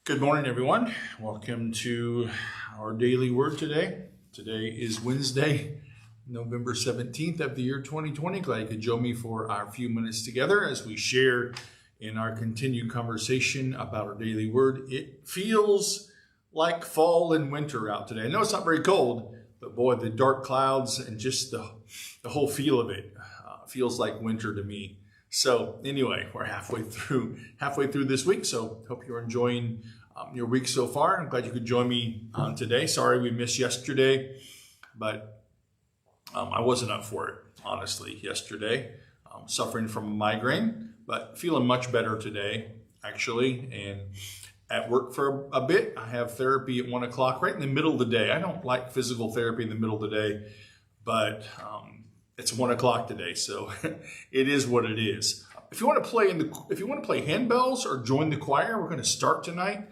Good morning, everyone. Welcome to our daily word today. Today is Wednesday, November 17th of the year 2020. Glad you could join me for our few minutes together as we share in our continued conversation about our daily word. It feels like fall and winter out today. I know it's not very cold, but boy, the dark clouds and just the whole feel of it feels like winter to me. So anyway, we're halfway through this week. So hope you're enjoying your week so far. I'm glad you could join me today. Sorry we missed yesterday, but I wasn't up for it, honestly, yesterday. Suffering from a migraine, but feeling much better today, actually. And at work for a bit, I have therapy at 1 o'clock, right in the middle of the day. I don't like physical therapy in the middle of the day, but it's 1 o'clock today, so it is what it is. If you want to play handbells or join the choir, we're going to start tonight.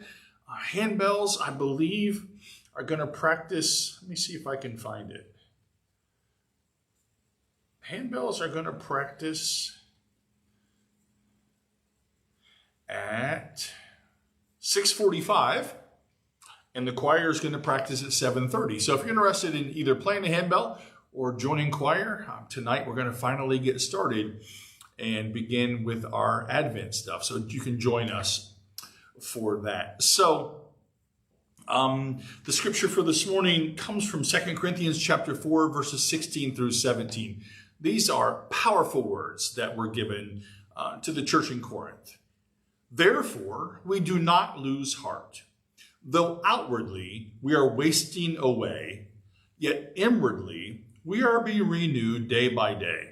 Handbells, I believe, are going to practice. Let me see if I can find it. Handbells are going to practice at 6:45, and the choir is going to practice at 7:30. So if you're interested in either playing a handbell or joining choir, tonight we're going to finally get started and begin with our Advent stuff. So you can join us for that. So the scripture for this morning comes from 2 Corinthians chapter 4, verses 16 through 17. These are powerful words that were given to the church in Corinth. Therefore, we do not lose heart. Though outwardly we are wasting away, yet inwardly we are being renewed day by day.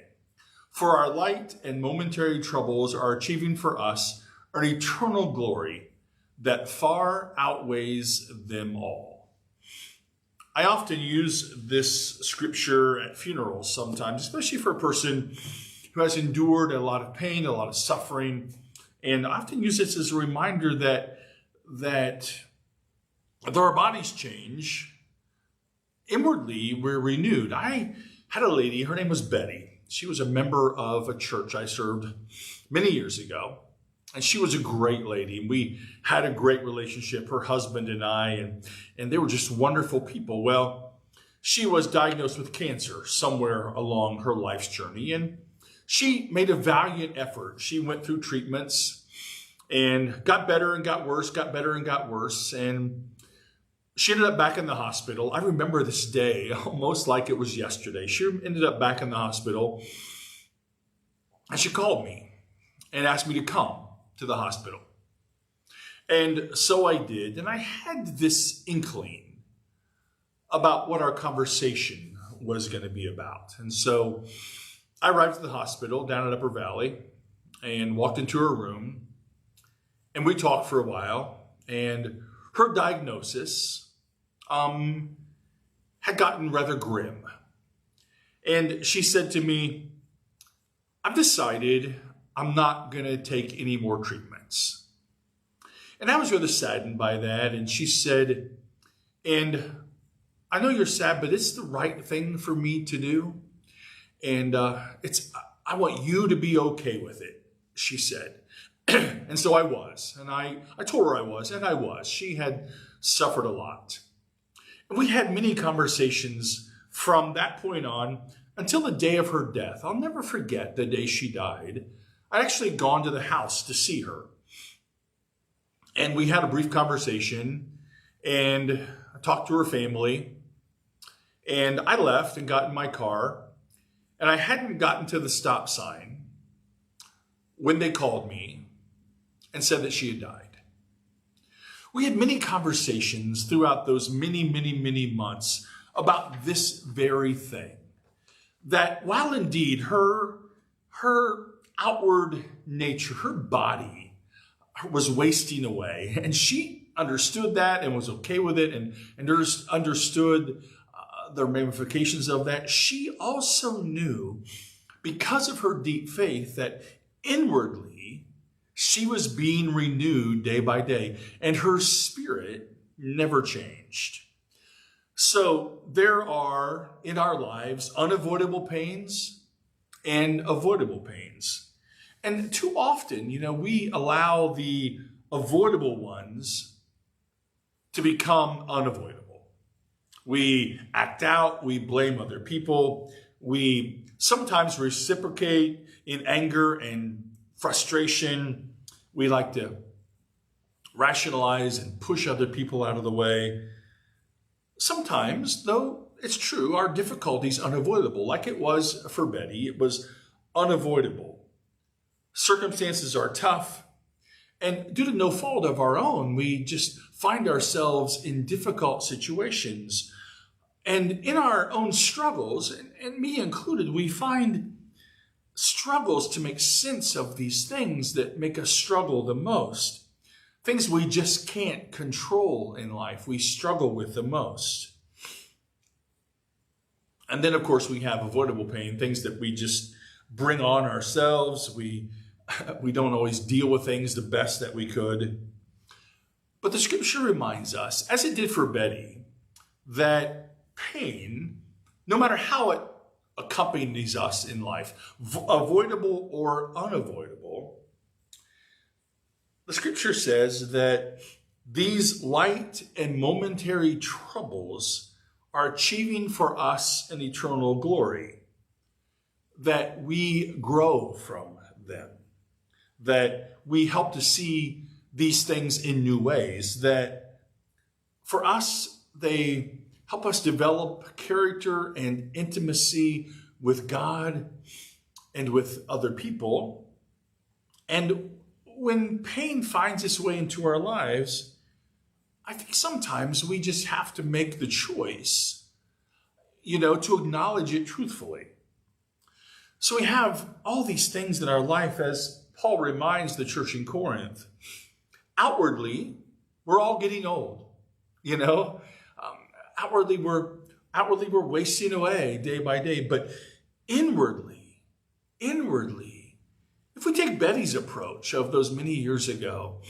For our light and momentary troubles are achieving for us an eternal glory that far outweighs them all. I often use this scripture at funerals sometimes, especially for a person who has endured a lot of pain, a lot of suffering. And I often use this as a reminder that though our bodies change, inwardly we're renewed. I had a lady, her name was Betty. She was a member of a church I served many years ago. And she was a great lady. We had a great relationship, her husband and I, and they were just wonderful people. Well, she was diagnosed with cancer somewhere along her life's journey, and she made a valiant effort. She went through treatments and got better and got worse, got better and got worse. And she ended up back in the hospital. I remember this day almost like it was yesterday. She ended up back in the hospital, and she called me and asked me to come to the hospital. And so I did, and I had this inkling about what our conversation was going to be about. And so I arrived at the hospital down at Upper Valley and walked into her room, and we talked for a while, and her diagnosis had gotten rather grim. And she said to me, I've decided I'm not going to take any more treatments. And I was rather saddened by that. And she said, and I know you're sad, but it's the right thing for me to do. And I want you to be okay with it, she said. And so I was. And I told her I was, and I was. She had suffered a lot. And we had many conversations from that point on until the day of her death. I'll never forget the day she died. I'd actually gone to the house to see her. And we had a brief conversation, and I talked to her family. And I left and got in my car, and I hadn't gotten to the stop sign when they called me and said that she had died. We had many conversations throughout those many months about this very thing. That while indeed her outward nature, her body was wasting away, and she understood that and was okay with it and understood the ramifications of that, she also knew, because of her deep faith, that inwardly she was being renewed day by day, and her spirit never changed. So there are in our lives unavoidable pains and avoidable pains. And too often, we allow the avoidable ones to become unavoidable. We act out, we blame other people, we sometimes reciprocate in anger and frustration. We like to rationalize and push other people out of the way. Sometimes, though, it's true, our difficulty's unavoidable. Like it was for Betty, it was unavoidable. Circumstances are tough, and due to no fault of our own, we just find ourselves in difficult situations. And in our own struggles, and me included, we find struggles to make sense of these things that make us struggle the most. Things we just can't control in life, we struggle with the most. And then, of course, we have avoidable pain, things that we just bring on ourselves. We don't always deal with things the best that we could. But the scripture reminds us, as it did for Betty, that pain, no matter how it accompanies us in life, avoidable or unavoidable, the scripture says that these light and momentary troubles are achieving for us an eternal glory, that we grow from them, that we help to see these things in new ways, that for us, they help us develop character and intimacy with God and with other people. And when pain finds its way into our lives, I think sometimes we just have to make the choice, to acknowledge it truthfully. So we have all these things in our life, as Paul reminds the church in Corinth. Outwardly, we're all getting old, Outwardly, we're wasting away day by day. But inwardly, if we take Betty's approach of those many years ago,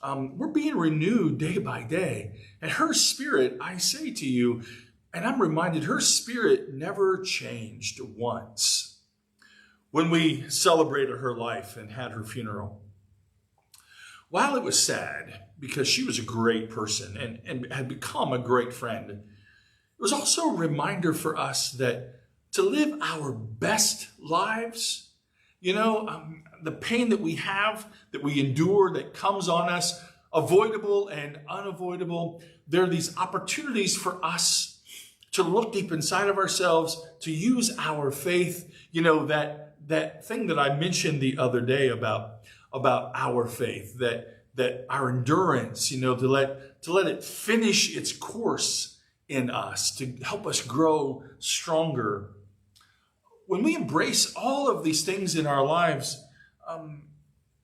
we're being renewed day by day. And her spirit, I say to you, and I'm reminded, her spirit never changed once. When we celebrated her life and had her funeral, while it was sad because she was a great person and had become a great friend, it was also a reminder for us that to live our best lives, the pain that we have, that we endure, that comes on us, avoidable and unavoidable, there are these opportunities for us to look deep inside of ourselves, to use our faith, that thing that I mentioned the other day about our faith, that our endurance, to let it finish its course in us, to help us grow stronger. When we embrace all of these things in our lives,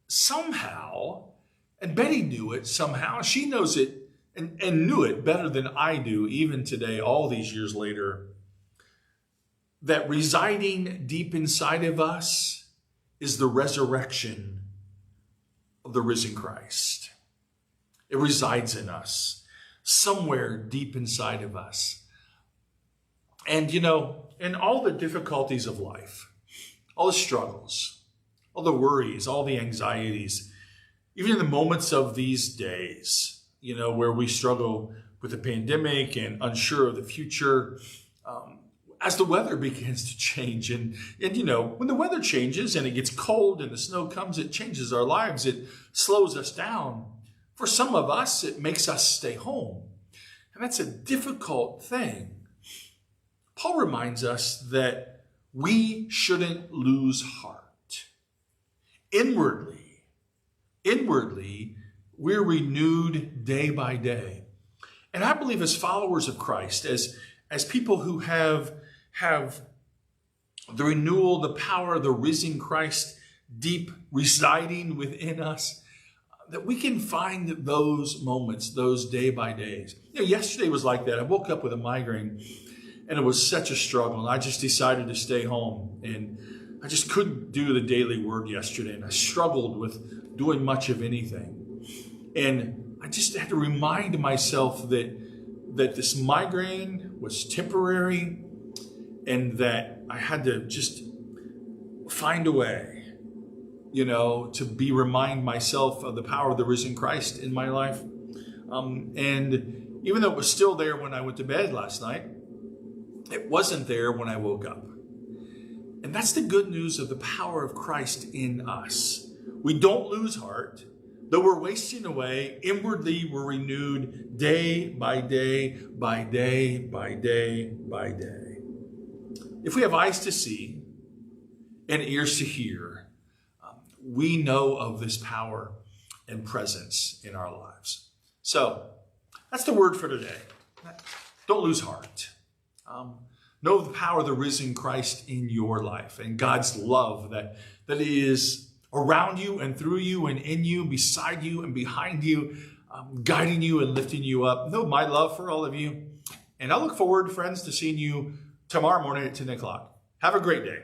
somehow, and Betty knew it somehow, she knows it and knew it better than I do, even today, all these years later, that residing deep inside of us is the resurrection of the risen Christ. It resides in us, somewhere deep inside of us. And, in all the difficulties of life, all the struggles, all the worries, all the anxieties, even in the moments of these days, where we struggle with the pandemic and unsure of the future, as the weather begins to change. And when the weather changes and it gets cold and the snow comes, it changes our lives. It slows us down. For some of us, it makes us stay home. And that's a difficult thing. Paul reminds us that we shouldn't lose heart. Inwardly, we're renewed day by day. And I believe as followers of Christ, as people who have the renewal, the power of the risen Christ deep residing within us, that we can find those moments, those day by days. Yesterday was like that. I woke up with a migraine and it was such a struggle. And I just decided to stay home, and I just couldn't do the daily word yesterday. And I struggled with doing much of anything. And I just had to remind myself that this migraine was temporary, and that I had to just find a way, to remind myself of the power of the risen Christ in my life. And Even though it was still there when I went to bed last night, it wasn't there when I woke up. And that's the good news of the power of Christ in us. We don't lose heart. Though we're wasting away, inwardly we're renewed day by day, by day, by day, by day. If we have eyes to see and ears to hear, we know of this power and presence in our lives. So that's the word for today. Don't lose heart. Know the power of the risen Christ in your life and God's love that is around you and through you and in you, beside you and behind you, guiding you and lifting you up. Know my love for all of you. And I look forward, friends, to seeing you tomorrow morning at 10 o'clock. Have a great day.